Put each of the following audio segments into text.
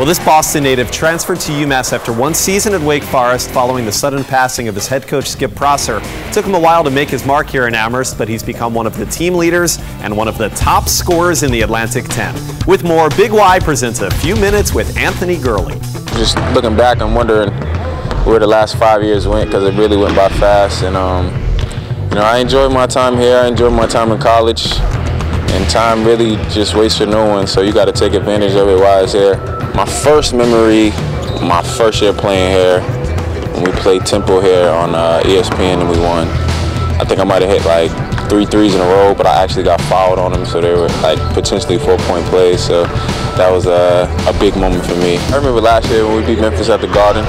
Well, this Boston native transferred to UMass after one season at Wake Forest following the sudden passing of his head coach Skip Prosser. It took him a while to make his mark here in Amherst, but he's become one of the team leaders and one of the top scorers in the Atlantic 10. With more, Big Y presents A Few Minutes with Anthony Gurley. Just looking back, I'm wondering where the last 5 years went, because it really went by fast. And I enjoyed my time here. I enjoyed my time in college. And time really just waits for no one, so you got to take advantage of it while it's here. My first memory, my first year playing here, when we played Temple here on ESPN and we won. I think I might have hit like 3 threes in a row, but I actually got fouled on them, so they were like potentially 4-point plays. So that was a big moment for me. I remember last year when we beat Memphis at the Garden.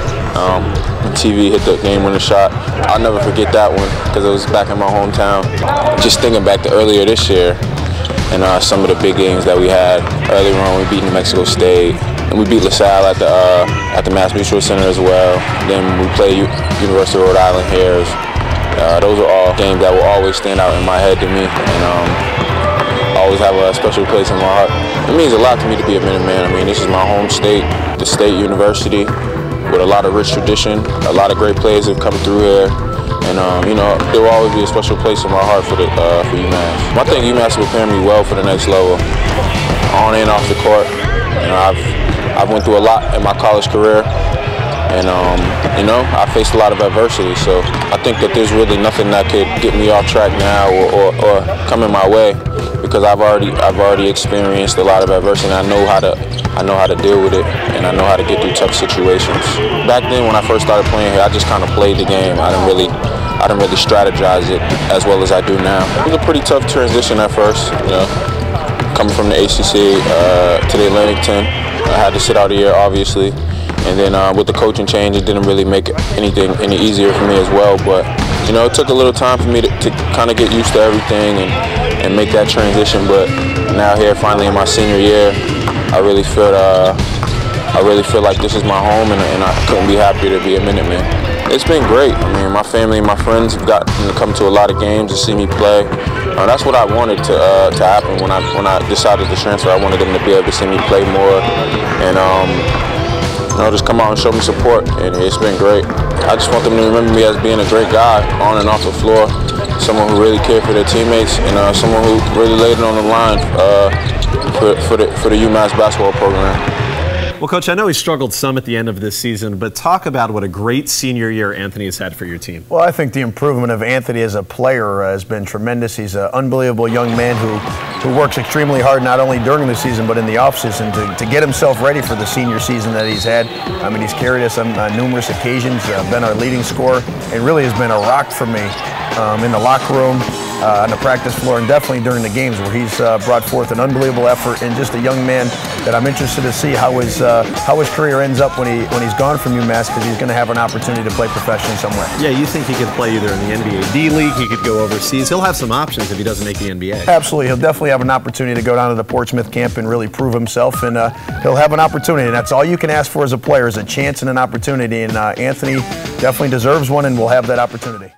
TV hit the game-winning shot. I'll never forget that one because it was back in my hometown. Just thinking back to earlier this year, and some of the big games that we had earlier on. We beat New Mexico State, and we beat LaSalle at the Mass Mutual Center as well. Then we played University of Rhode Island here. Those are all games that will always stand out in my head to me, and always have a special place in my heart. It means a lot to me to be a Minuteman. I mean, this is my home state, the state university, with a lot of rich tradition. A lot of great players have come through here. And there will always be a special place in my heart for UMass. I think UMass will prepare me well for the next level, on and off the court. I've went through a lot in my college career, and I faced a lot of adversity. So I think that there's really nothing that could get me off track now or come in my way, because I've already experienced a lot of adversity. And I know how to deal with it, and I know how to get through tough situations. Back then, when I first started playing here, I just kind of played the game. I didn't really strategize it as well as I do now. It was a pretty tough transition at first, coming from the ACC to the Atlantic 10. I had to sit out a year, obviously, and then with the coaching change, it didn't really make anything any easier for me as well. But it took a little time for me to kind of get used to everything and make that transition. But now here, finally in my senior year, I really feel like this is my home, and I couldn't be happier to be a Minuteman. It's been great. I mean, my family and my friends have gotten to come to a lot of games to see me play. That's what I wanted to happen when I decided to transfer. I wanted them to be able to see me play more, and just come out and show me support. And it's been great. I just want them to remember me as being a great guy on and off the floor, someone who really cared for their teammates, and someone who really laid it on the line for the UMass basketball program. Well, Coach, I know he struggled some at the end of this season, but talk about what a great senior year Anthony has had for your team. Well, I think the improvement of Anthony as a player has been tremendous. He's an unbelievable young man who works extremely hard, not only during the season but in the offseason to get himself ready for the senior season that he's had. I mean, he's carried us on numerous occasions, been our leading scorer, and really has been a rock for me in the locker room, on the practice floor, and definitely during the games, where he's brought forth an unbelievable effort, and just a young man that I'm interested to see how his career ends up when he's gone from UMass, because he's going to have an opportunity to play professionally somewhere. Yeah, you think he could play either in the NBA D-League, he could go overseas. He'll have some options if he doesn't make the NBA. Absolutely. He'll definitely have an opportunity to go down to the Portsmouth camp and really prove himself, and he'll have an opportunity, and that's all you can ask for as a player, is a chance and an opportunity, and Anthony definitely deserves one and will have that opportunity.